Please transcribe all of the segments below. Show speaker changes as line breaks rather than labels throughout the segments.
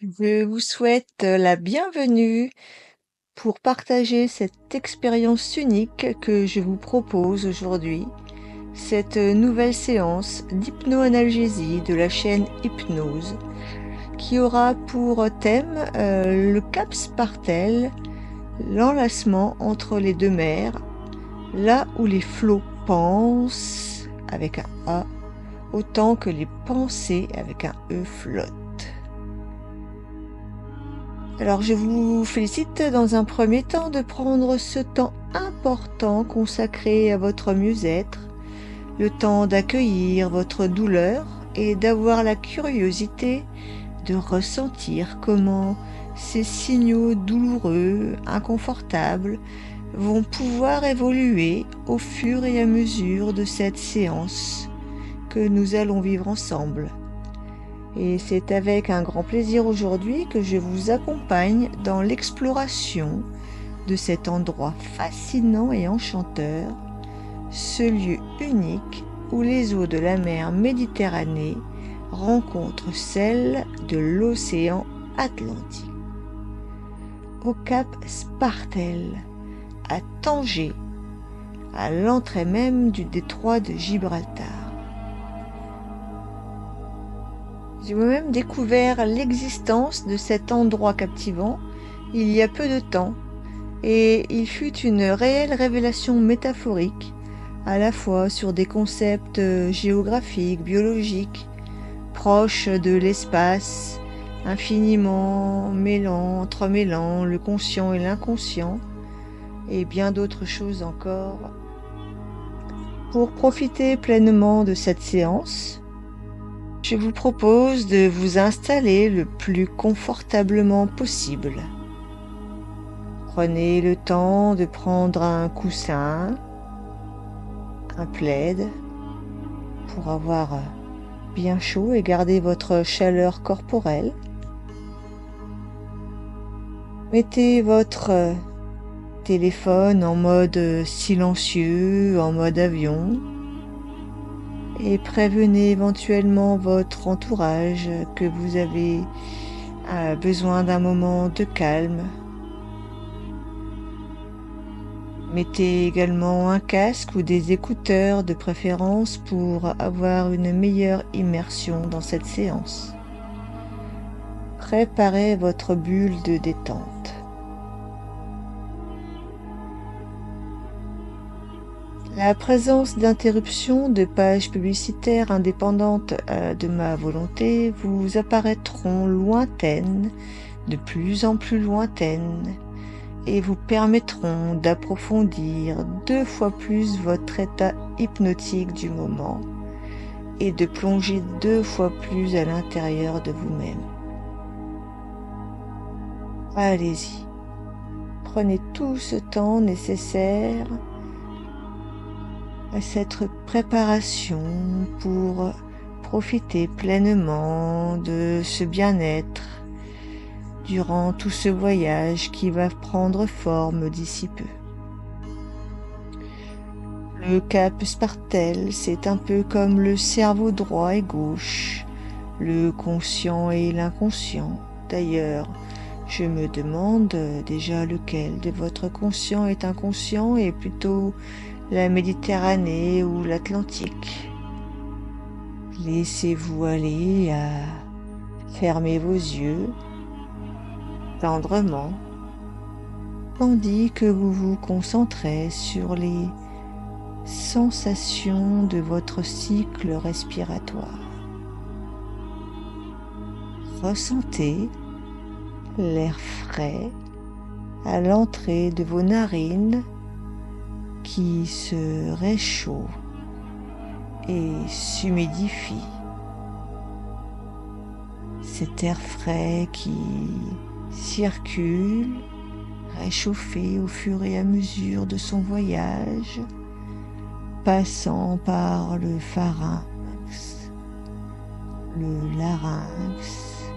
Je vous souhaite la bienvenue pour partager cette expérience unique que je vous propose aujourd'hui, cette nouvelle séance d'hypnoanalgésie de la chaîne Hypnose qui aura pour thème le cap Spartel, l'enlacement entre les deux mers, là où les flots pensent avec un A, autant que les pensées avec un E flottent. Alors je vous félicite dans un premier temps de prendre ce temps important consacré à votre mieux-être, le temps d'accueillir votre douleur et d'avoir la curiosité de ressentir comment ces signaux douloureux, inconfortables, vont pouvoir évoluer au fur et à mesure de cette séance que nous allons vivre ensemble. Et c'est avec un grand plaisir aujourd'hui que je vous accompagne dans l'exploration de cet endroit fascinant et enchanteur, ce lieu unique où les eaux de la mer Méditerranée rencontrent celles de l'océan Atlantique. Au cap Spartel, à Tanger, à l'entrée même du détroit de Gibraltar. J'ai moi-même découvert l'existence de cet endroit captivant il y a peu de temps, et il fut une réelle révélation métaphorique, à la fois sur des concepts géographiques, biologiques, proches de l'espace, infiniment entremêlant le conscient et l'inconscient, et bien d'autres choses encore. Pour profiter pleinement de cette séance, je vous propose de vous installer le plus confortablement possible. Prenez le temps de prendre un coussin, un plaid, pour avoir bien chaud et garder votre chaleur corporelle. Mettez votre téléphone en mode silencieux, en mode avion, et prévenez éventuellement votre entourage que vous avez besoin d'un moment de calme. Mettez également un casque ou des écouteurs de préférence pour avoir une meilleure immersion dans cette séance. Préparez votre bulle de détente. La présence d'interruptions de pages publicitaires indépendantes de ma volonté vous apparaîtront lointaines, de plus en plus lointaines, et vous permettront d'approfondir 2 fois plus votre état hypnotique du moment et de plonger 2 fois plus à l'intérieur de vous-même. Allez-y, prenez tout ce temps nécessaire à cette préparation pour profiter pleinement de ce bien-être durant tout ce voyage qui va prendre forme d'ici peu. Le cap Spartel, c'est un peu comme le cerveau droit et gauche, le conscient et l'inconscient. D'ailleurs, je me demande déjà lequel de votre conscient est inconscient et plutôt la Méditerranée ou l'Atlantique. Laissez-vous aller à fermer vos yeux tendrement, tandis que vous vous concentrez sur les sensations de votre cycle respiratoire. Ressentez l'air frais à l'entrée de vos narines qui se réchauffe et s'humidifie. Cet air frais qui circule, réchauffé au fur et à mesure de son voyage, passant par le pharynx, le larynx,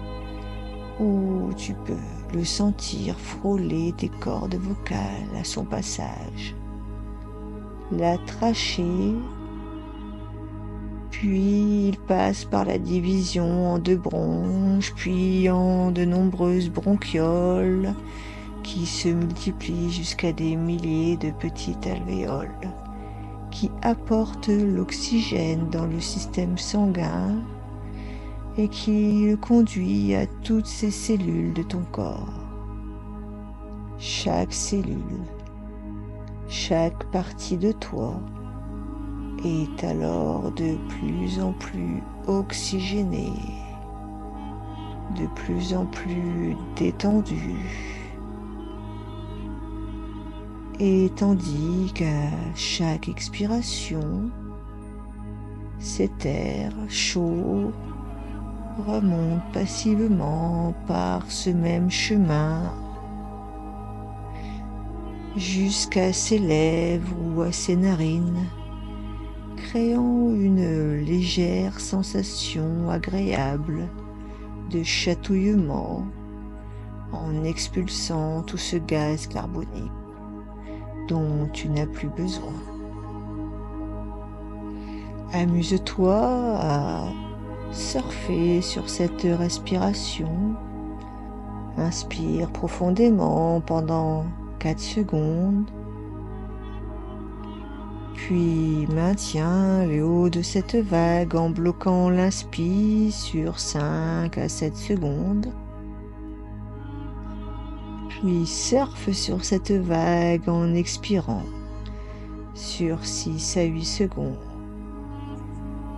où tu peux le sentir frôler tes cordes vocales à son passage, la trachée, Puis il passe par la division en 2 bronches, puis en de nombreuses bronchioles qui se multiplient jusqu'à des milliers de petites alvéoles qui apportent l'oxygène dans le système sanguin et qui le conduit à toutes ces cellules de ton corps. Chaque cellule, chaque partie de toi est alors de plus en plus oxygénée, de plus en plus détendue. Et tandis qu'à chaque expiration, cet air chaud remonte passivement par ce même chemin jusqu'à ses lèvres ou à ses narines, créant une légère sensation agréable de chatouillement en expulsant tout ce gaz carbonique dont tu n'as plus besoin. Amuse-toi à surfer sur cette respiration. Inspire profondément pendant 4 secondes, puis maintiens le haut de cette vague en bloquant l'inspire sur 5 à 7 secondes. Puis surfe sur cette vague en expirant sur 6 à 8 secondes,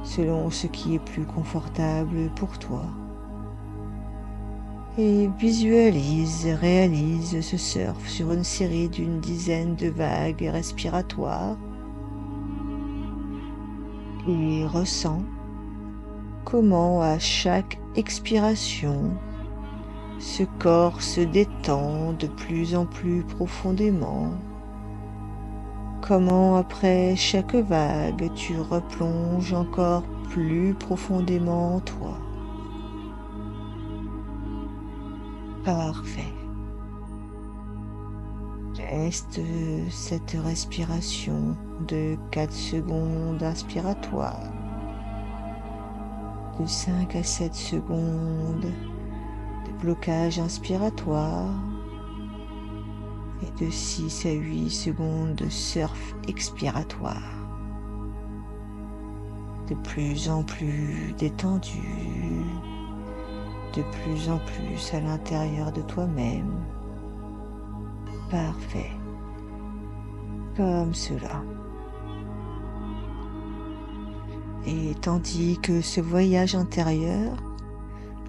selon ce qui est plus confortable pour toi. Et réalise ce surf sur une série d'une dizaine de vagues respiratoires et ressens comment à chaque expiration, ce corps se détend de plus en plus profondément. Comment après chaque vague, tu replonges encore plus profondément en toi. Parfait. Reste cette respiration de 4 secondes inspiratoire, de 5 à 7 secondes de blocage inspiratoire et de 6 à 8 secondes de surf expiratoire. De plus en plus détendu, de plus en plus à l'intérieur de toi-même. Parfait. Comme cela. Et tandis que ce voyage intérieur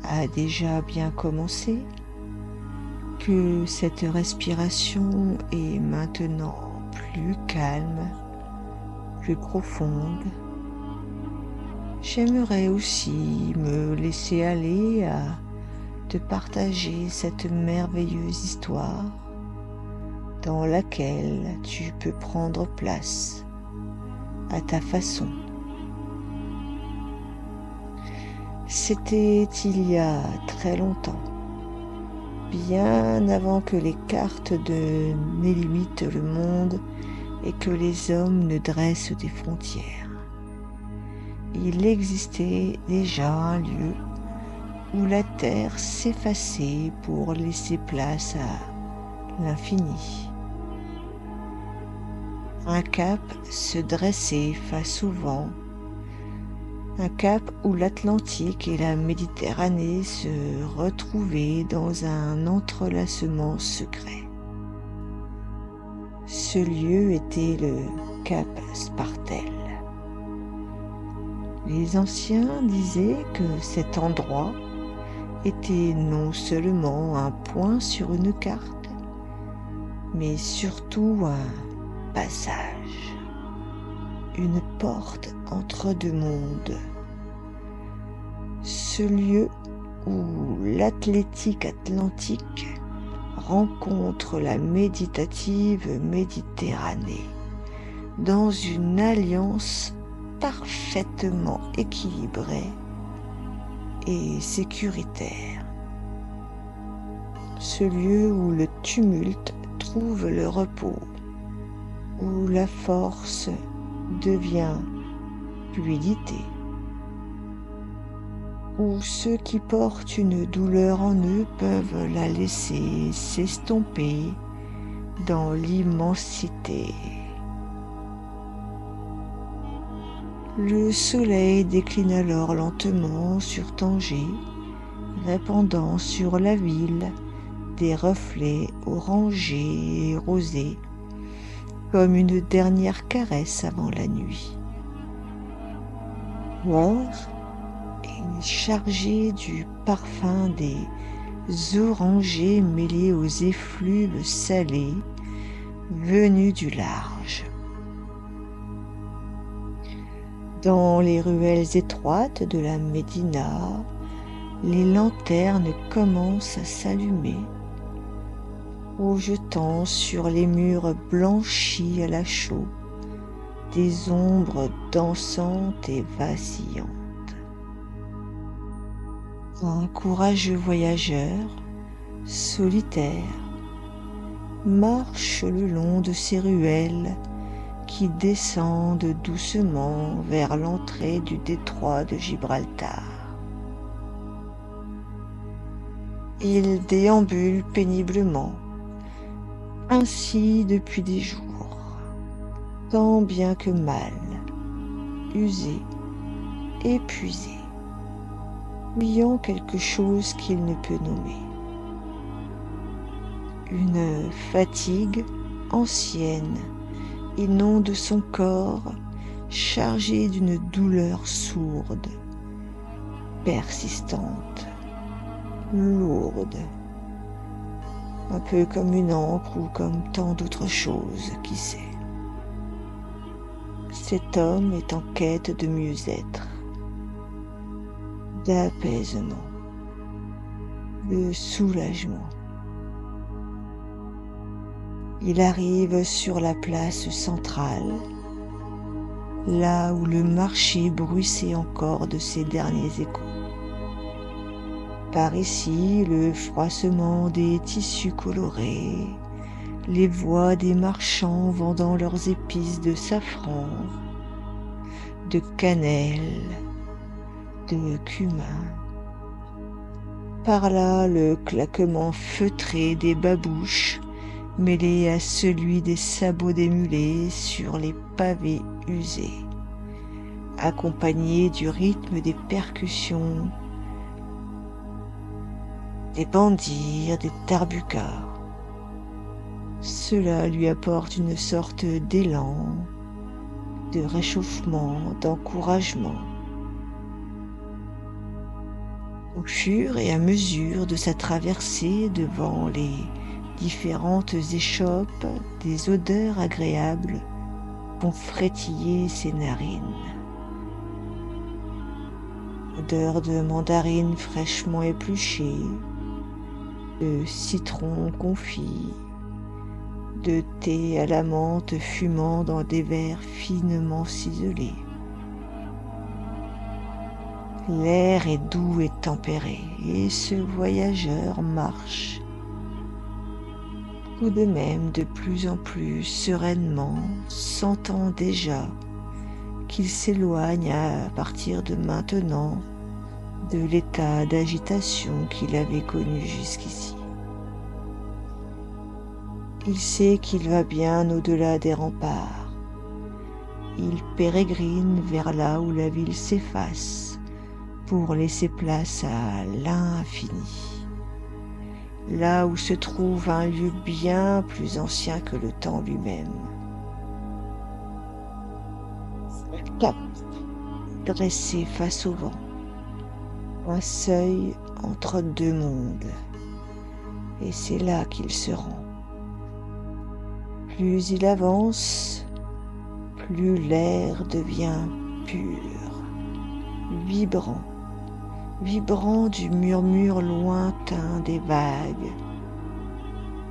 a déjà bien commencé, que cette respiration est maintenant plus calme, plus profonde, j'aimerais aussi me laisser aller à te partager cette merveilleuse histoire dans laquelle tu peux prendre place à ta façon. C'était il y a très longtemps, bien avant que les cartes ne limitent le monde et que les hommes ne dressent des frontières. Il existait déjà un lieu où la terre s'effaçait pour laisser place à l'infini. Un cap se dressait face au vent, un cap où l'Atlantique et la Méditerranée se retrouvaient dans un entrelacement secret. Ce lieu était le cap Spartel. Les anciens disaient que cet endroit était non seulement un point sur une carte, mais surtout un passage, une porte entre deux mondes. Ce lieu où l'Atlantique atlantique rencontre la méditative Méditerranée dans une alliance parfaitement équilibrée et sécuritaire. Ce lieu où le tumulte trouve le repos, où la force devient fluidité, où ceux qui portent une douleur en eux peuvent la laisser s'estomper dans l'immensité. Le soleil décline alors lentement sur Tanger, répandant sur la ville des reflets orangés et rosés, comme une dernière caresse avant la nuit. L'air est chargé du parfum des orangers mêlés aux effluves salés venus du large. Dans les ruelles étroites de la Médina, les lanternes commencent à s'allumer, projetant sur les murs blanchis à la chaux des ombres dansantes et vacillantes. Un courageux voyageur, solitaire, marche le long de ces ruelles qui descendent doucement vers l'entrée du détroit de Gibraltar. Il déambule péniblement, ainsi depuis des jours, tant bien que mal, usé, épuisé, ayant quelque chose qu'il ne peut nommer. Une fatigue ancienne inonde son corps, chargé d'une douleur sourde, persistante, lourde, un peu comme une encre ou comme tant d'autres choses, qui sait. Cet homme est en quête de mieux-être, d'apaisement, de soulagement. Il arrive sur la place centrale, là où le marché bruissait encore de ses derniers échos. Par ici, le froissement des tissus colorés, les voix des marchands vendant leurs épices de safran, de cannelle, de cumin. Par là, le claquement feutré des babouches, mêlé à celui des sabots des mulets sur les pavés usés, accompagné du rythme des percussions, des bandirs, des tarbucas. Cela lui apporte une sorte d'élan, de réchauffement, d'encouragement. Au fur et à mesure de sa traversée devant les différentes échoppes, des odeurs agréables font frétiller ses narines. Odeur de mandarine fraîchement épluchée, de citron confit, de thé à la menthe fumant dans des verres finement ciselés. L'air est doux et tempéré, et ce voyageur marche tout de même de plus en plus sereinement, sentant déjà qu'il s'éloigne à partir de maintenant de l'état d'agitation qu'il avait connu jusqu'ici. Il sait qu'il va bien au-delà des remparts. Il pérégrine vers là où la ville s'efface pour laisser place à l'infini. Là où se trouve un lieu bien plus ancien que le temps lui-même. Un cap dressé face au vent, un seuil entre deux mondes, et c'est là qu'il se rend. Plus il avance, plus l'air devient pur, vibrant, vibrant du murmure lointain des vagues.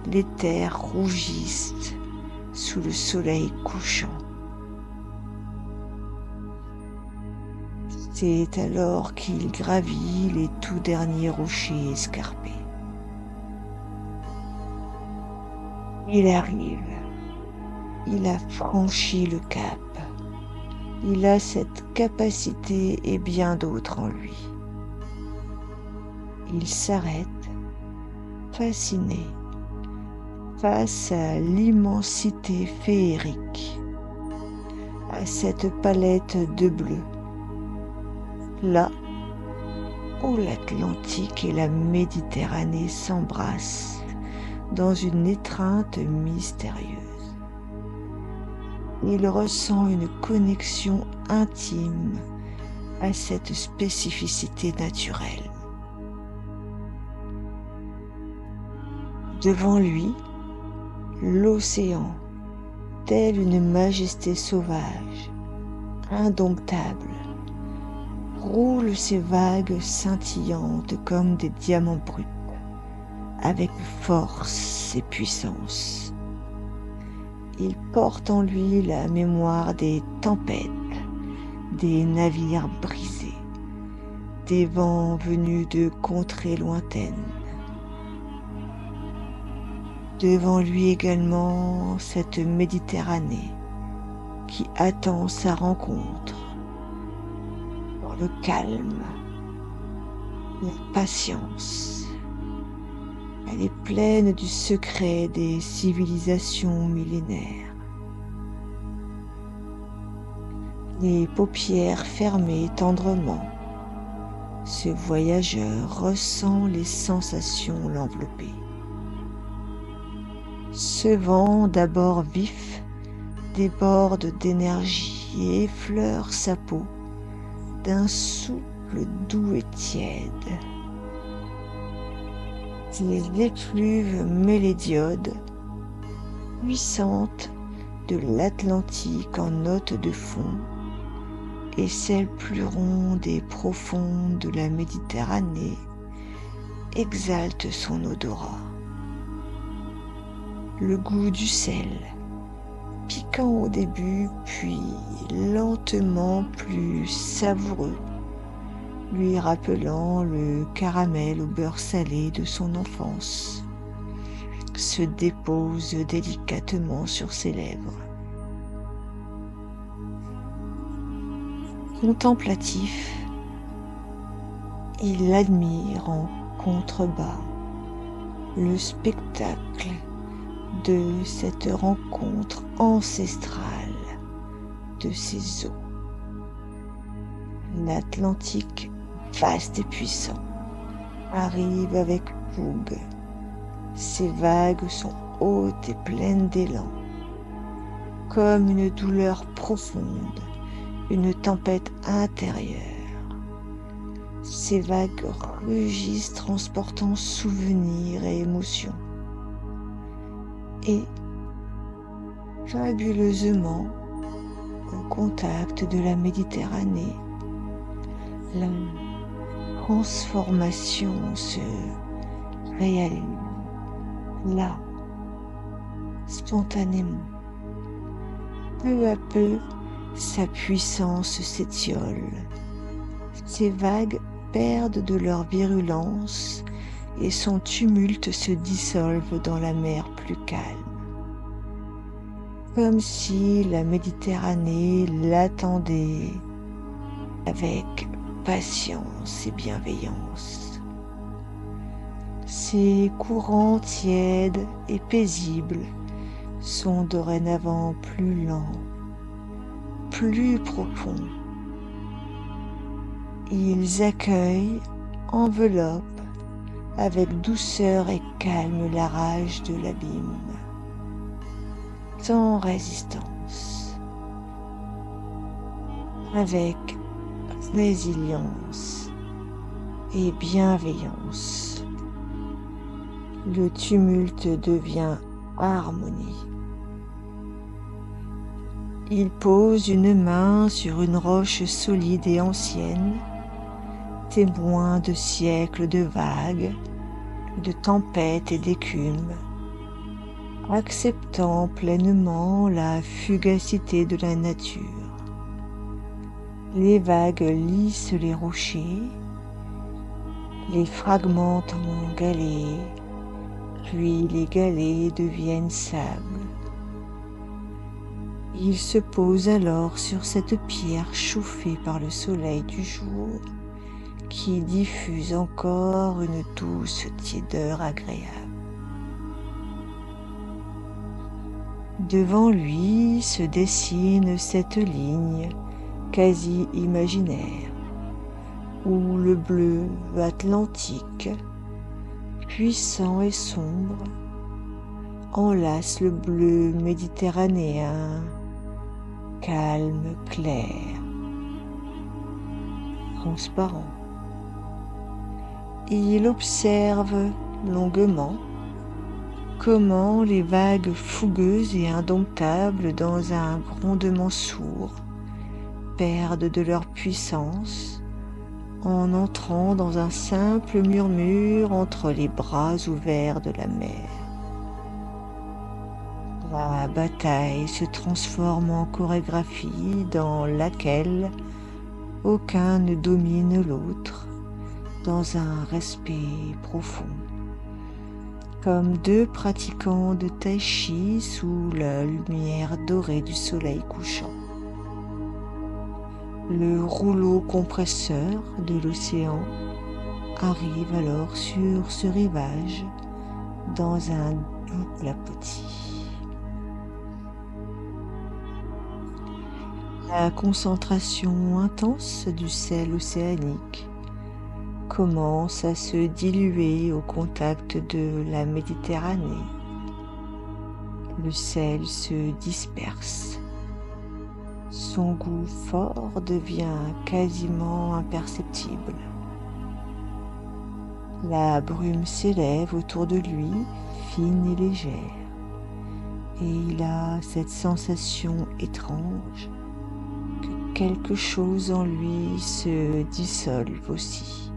Les terres rougissent sous le soleil couchant. C'est alors qu'il gravit les tout derniers rochers escarpés. Il arrive, il a franchi le cap, il a cette capacité et bien d'autres en lui. Il s'arrête, fasciné, face à l'immensité féerique, à cette palette de bleu, là où l'Atlantique et la Méditerranée s'embrassent dans une étreinte mystérieuse. Il ressent une connexion intime à cette spécificité naturelle. Devant lui, l'océan, tel une majesté sauvage, indomptable, roule ses vagues scintillantes comme des diamants bruts, avec force et puissance. Il porte en lui la mémoire des tempêtes, des navires brisés, des vents venus de contrées lointaines. Devant lui également cette Méditerranée qui attend sa rencontre dans le calme, la patience. Elle est pleine du secret des civilisations millénaires. Les paupières fermées tendrement, ce voyageur ressent les sensations l'envelopper. Ce vent d'abord vif déborde d'énergie et effleure sa peau d'un souffle doux et tiède. Les effluves mélodieuses, puissantes de l'Atlantique en note de fond, et celles plus rondes et profondes de la Méditerranée exaltent son odorat. Le goût du sel, piquant au début, puis lentement plus savoureux, lui rappelant le caramel au beurre salé de son enfance, se dépose délicatement sur ses lèvres. Contemplatif, il admire en contrebas le spectacle de cette rencontre ancestrale de ces eaux. L'Atlantique, vaste et puissant, arrive avec fougue. Ses vagues sont hautes et pleines d'élan, comme une douleur profonde, une tempête intérieure. Ces vagues rugissent transportant souvenirs et émotions. Et, fabuleusement, au contact de la Méditerranée, la transformation se réalise là, spontanément. Peu à peu, sa puissance s'étiole. Ces vagues perdent de leur virulence et son tumulte se dissolve dans la mer plus calme. Comme si la Méditerranée l'attendait avec patience et bienveillance. Ces courants tièdes et paisibles sont dorénavant plus lents, plus profonds. Ils accueillent, enveloppent avec douceur et calme la rage de l'abîme, sans résistance, avec résilience et bienveillance. Le tumulte devient harmonie. Il pose une main sur une roche solide et ancienne, témoin de siècles de vagues, de tempêtes et d'écume, acceptant pleinement la fugacité de la nature. Les vagues lissent les rochers, les fragmentent en galets, puis les galets deviennent sable. Il se pose alors sur cette pierre chauffée par le soleil du jour qui diffuse encore une douce tiédeur agréable. Devant lui se dessine cette ligne quasi imaginaire où le bleu atlantique, puissant et sombre, enlace le bleu méditerranéen, calme, clair, transparent. Il observe longuement comment les vagues fougueuses et indomptables dans un grondement sourd perdent de leur puissance en entrant dans un simple murmure entre les bras ouverts de la mer. La bataille se transforme en chorégraphie dans laquelle aucun ne domine l'autre, dans un respect profond, comme deux pratiquants de tai chi sous la lumière dorée du soleil couchant. Le rouleau compresseur de l'océan arrive alors sur ce rivage dans un doux clapotis. La concentration intense du sel océanique commence à se diluer au contact de la Méditerranée. Le sel se disperse. Son goût fort devient quasiment imperceptible. La brume s'élève autour de lui, fine et légère, et il a cette sensation étrange que quelque chose en lui se dissolve aussi.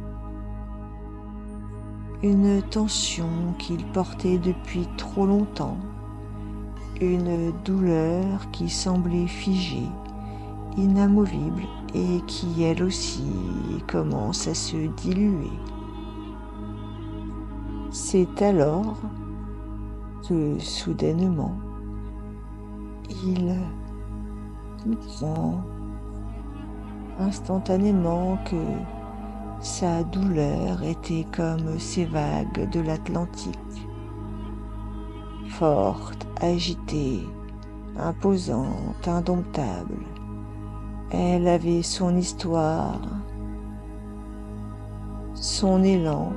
Une tension qu'il portait depuis trop longtemps, une douleur qui semblait figée, inamovible et qui elle aussi commence à se diluer. C'est alors que soudainement il comprend instantanément que sa douleur était comme ces vagues de l'Atlantique, forte, agitée, imposante, indomptable. Elle avait son histoire, son élan,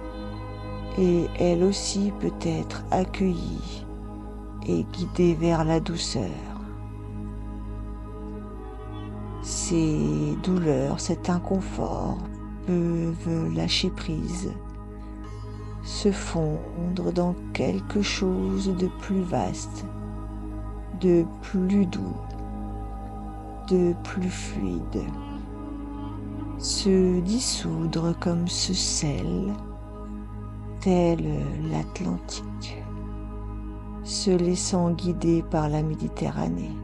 et elle aussi peut être accueillie et guidée vers la douceur. Ces douleurs, cet inconfort peuvent lâcher prise, se fondre dans quelque chose de plus vaste, de plus doux, de plus fluide, se dissoudre comme ce sel, tel l'Atlantique, se laissant guider par la Méditerranée.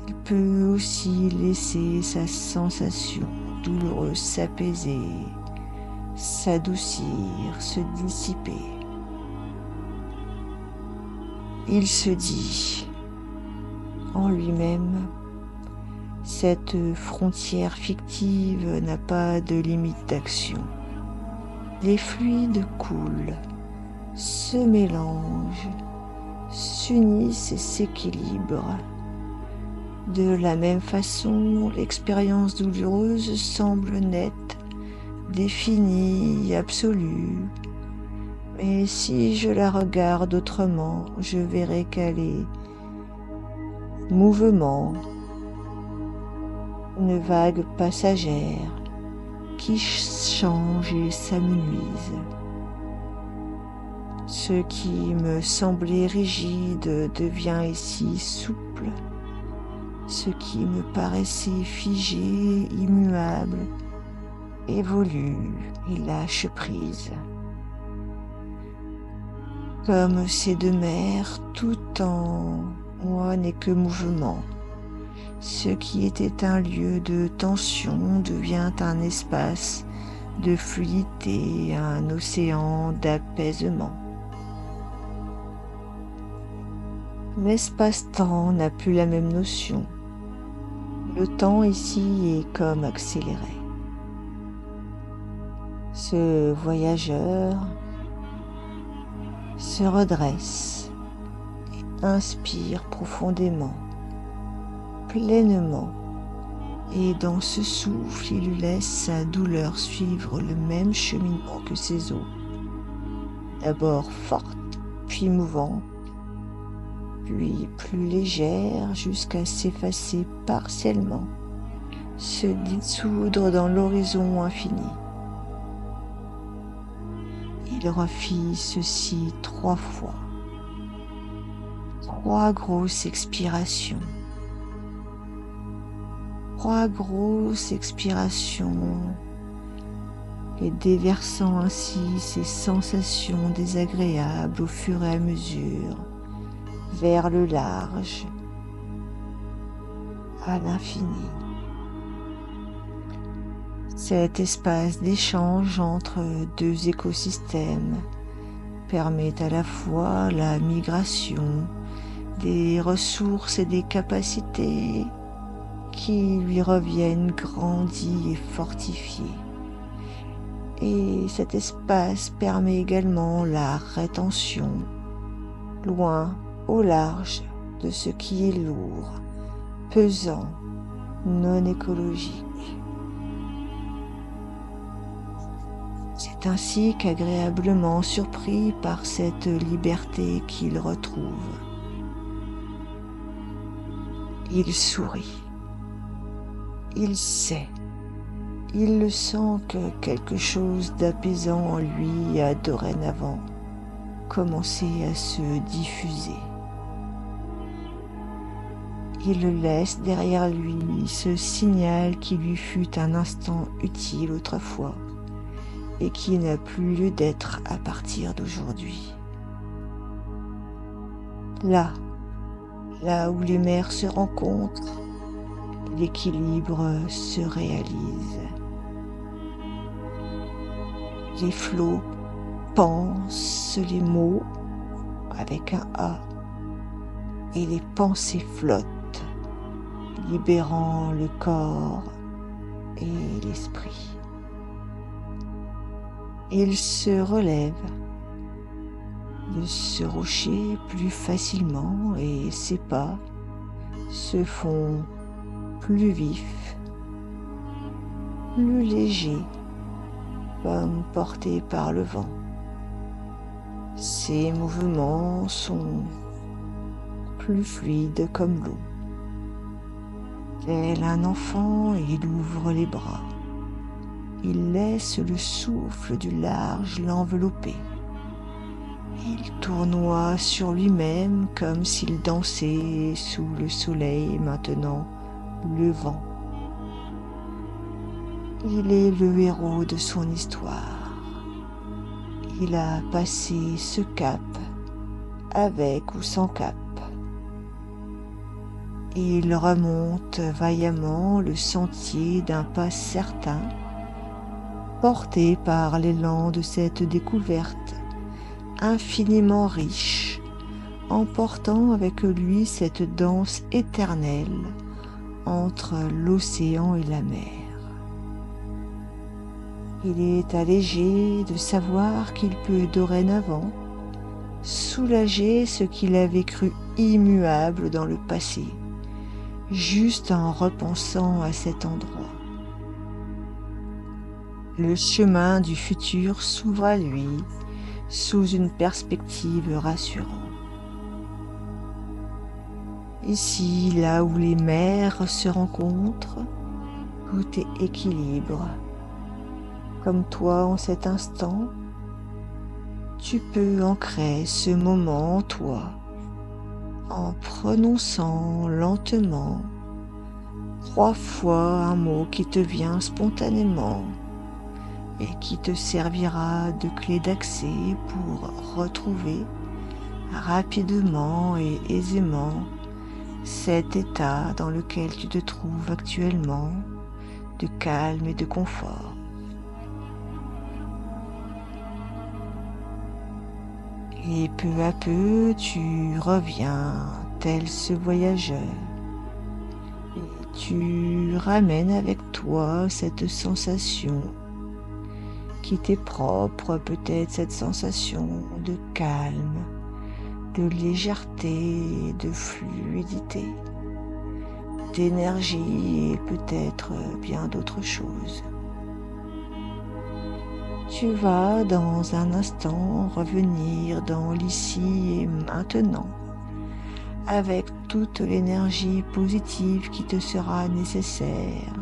Il peut aussi laisser sa sensation douloureuse s'apaiser, s'adoucir, se dissiper. Il se dit en lui-même, cette frontière fictive n'a pas de limite d'action. Les fluides coulent, se mélangent, s'unissent et s'équilibrent. De la même façon, l'expérience douloureuse semble nette, définie, absolue. Mais si je la regarde autrement, je verrai qu'elle est mouvement, une vague passagère qui change et s'amenuise. Ce qui me semblait rigide devient ici souple. Ce qui me paraissait figé, immuable, évolue et lâche prise. Comme ces deux mers, tout en moi n'est que mouvement. Ce qui était un lieu de tension devient un espace de fluidité, un océan d'apaisement. L'espace-temps n'a plus la même notion. Le temps ici est comme accéléré. Ce voyageur se redresse, inspire profondément, pleinement, et dans ce souffle, il laisse sa douleur suivre le même cheminement que ses os, d'abord forte, puis mouvante, puis plus légère jusqu'à s'effacer partiellement, se dissoudre dans l'horizon infini. Il refit ceci 3 fois. 3 grosses expirations. 3 grosses expirations et déversant ainsi ces sensations désagréables au fur et à mesure vers le large, à l'infini. Cet espace d'échange entre 2 écosystèmes permet à la fois la migration des ressources et des capacités qui lui reviennent grandies et fortifiées. Et cet espace permet également la rétention, loin au large, de ce qui est lourd, pesant, non écologique. C'est ainsi qu'agréablement surpris par cette liberté qu'il retrouve, il sourit. Il sait, il le sent que quelque chose d'apaisant en lui a dorénavant commencé à se diffuser. Il le laisse derrière lui, ce signal qui lui fut un instant utile autrefois et qui n'a plus lieu d'être à partir d'aujourd'hui. Là où les mers se rencontrent, l'équilibre se réalise. Les flots pensent les mots avec un A et les pensées flottent, libérant le corps et l'esprit. Il se relève de ce rocher plus facilement et ses pas se font plus vifs, plus légers, comme portés par le vent. Ses mouvements sont plus fluides comme l'eau. Tel un enfant, il ouvre les bras. Il laisse le souffle du large l'envelopper. Il tournoie sur lui-même comme s'il dansait sous le soleil maintenant levant. Il est le héros de son histoire. Il a passé ce cap, avec ou sans cap. Il remonte vaillamment le sentier d'un pas certain, porté par l'élan de cette découverte infiniment riche, emportant avec lui cette danse éternelle entre l'océan et la mer. Il est allégé de savoir qu'il peut dorénavant soulager ce qu'il avait cru immuable dans le passé, juste en repensant à cet endroit. Le chemin du futur s'ouvre à lui sous une perspective rassurante. Ici, là où les mers se rencontrent, tout est équilibre. Comme toi en cet instant, tu peux ancrer ce moment en toi, en prononçant lentement 3 fois un mot qui te vient spontanément et qui te servira de clé d'accès pour retrouver rapidement et aisément cet état dans lequel tu te trouves actuellement de calme et de confort. Et peu à peu, tu reviens tel ce voyageur et tu ramènes avec toi cette sensation qui t'est propre, peut-être cette sensation de calme, de légèreté, de fluidité, d'énergie et peut-être bien d'autres choses. Tu vas dans un instant revenir dans l'ici et maintenant avec toute l'énergie positive qui te sera nécessaire,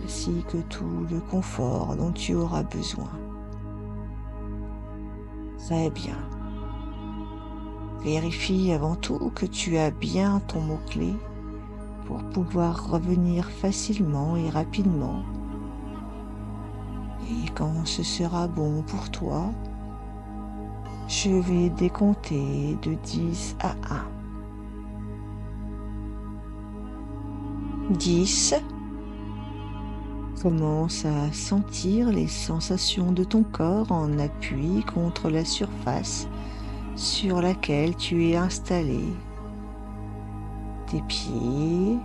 ainsi que tout le confort dont tu auras besoin. Très bien. Vérifie avant tout que tu as bien ton mot-clé pour pouvoir revenir facilement et rapidement. Et quand ce sera bon pour toi, je vais décompter de 10 à 1. 10. Commence à sentir les sensations de ton corps en appui contre la surface sur laquelle tu es installé. Tes pieds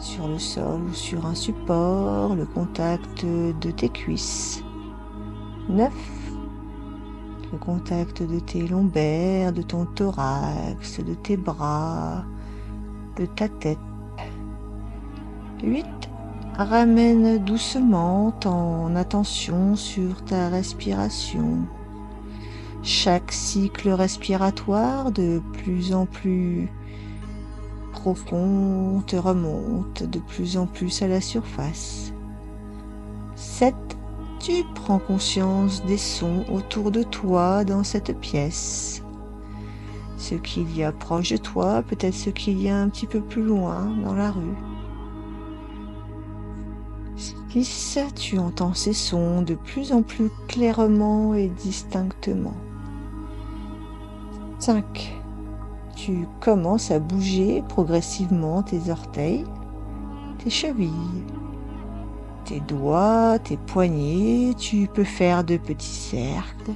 sur le sol ou sur un support, le contact de tes cuisses. 9. Le contact de tes lombaires, de ton thorax, de tes bras, de ta tête. 8. Ramène doucement ton attention sur ta respiration. Chaque cycle respiratoire de plus en plus profond te remonte de plus en plus à la surface. 7. Tu prends conscience des sons autour de toi dans cette pièce. Ce qu'il y a proche de toi, peut-être ce qu'il y a un petit peu plus loin dans la rue. 6. Tu entends ces sons de plus en plus clairement et distinctement. 5. Tu commences à bouger progressivement tes orteils, tes chevilles, tes doigts, tes poignets. Tu peux faire de petits cercles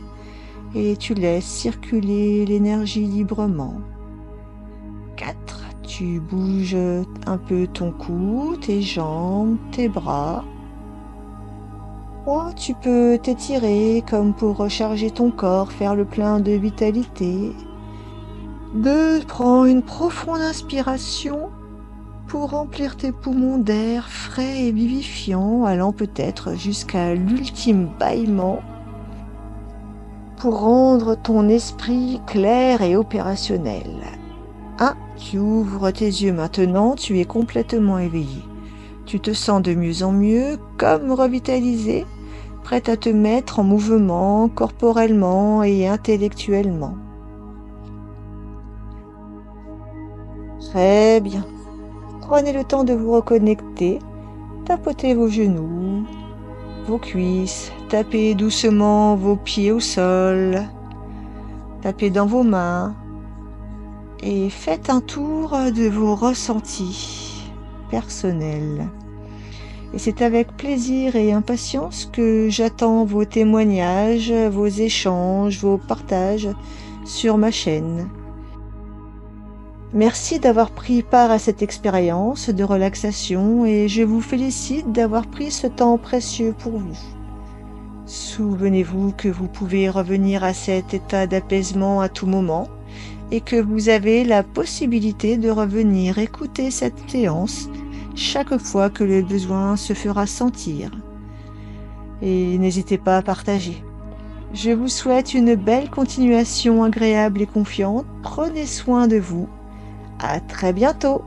et tu laisses circuler l'énergie librement. 4. Tu bouges un peu ton cou, tes jambes, tes bras. 3. Tu peux t'étirer comme pour recharger ton corps, faire le plein de vitalité. 2. Prends une profonde inspiration pour remplir tes poumons d'air frais et vivifiant, allant peut-être jusqu'à l'ultime bâillement, pour rendre ton esprit clair et opérationnel. 1. Tu ouvres tes yeux maintenant, tu es complètement éveillé. Tu te sens de mieux en mieux, comme revitalisé, prêt à te mettre en mouvement corporellement et intellectuellement. Très bien. Prenez le temps de vous reconnecter, tapotez vos genoux, vos cuisses, tapez doucement vos pieds au sol, tapez dans vos mains et faites un tour de vos ressentis personnels. Et c'est avec plaisir et impatience que j'attends vos témoignages, vos échanges, vos partages sur ma chaîne. Merci d'avoir pris part à cette expérience de relaxation et je vous félicite d'avoir pris ce temps précieux pour vous. Souvenez-vous que vous pouvez revenir à cet état d'apaisement à tout moment et que vous avez la possibilité de revenir écouter cette séance chaque fois que le besoin se fera sentir. Et n'hésitez pas à partager. Je vous souhaite une belle continuation agréable et confiante. Prenez soin de vous. À très bientôt!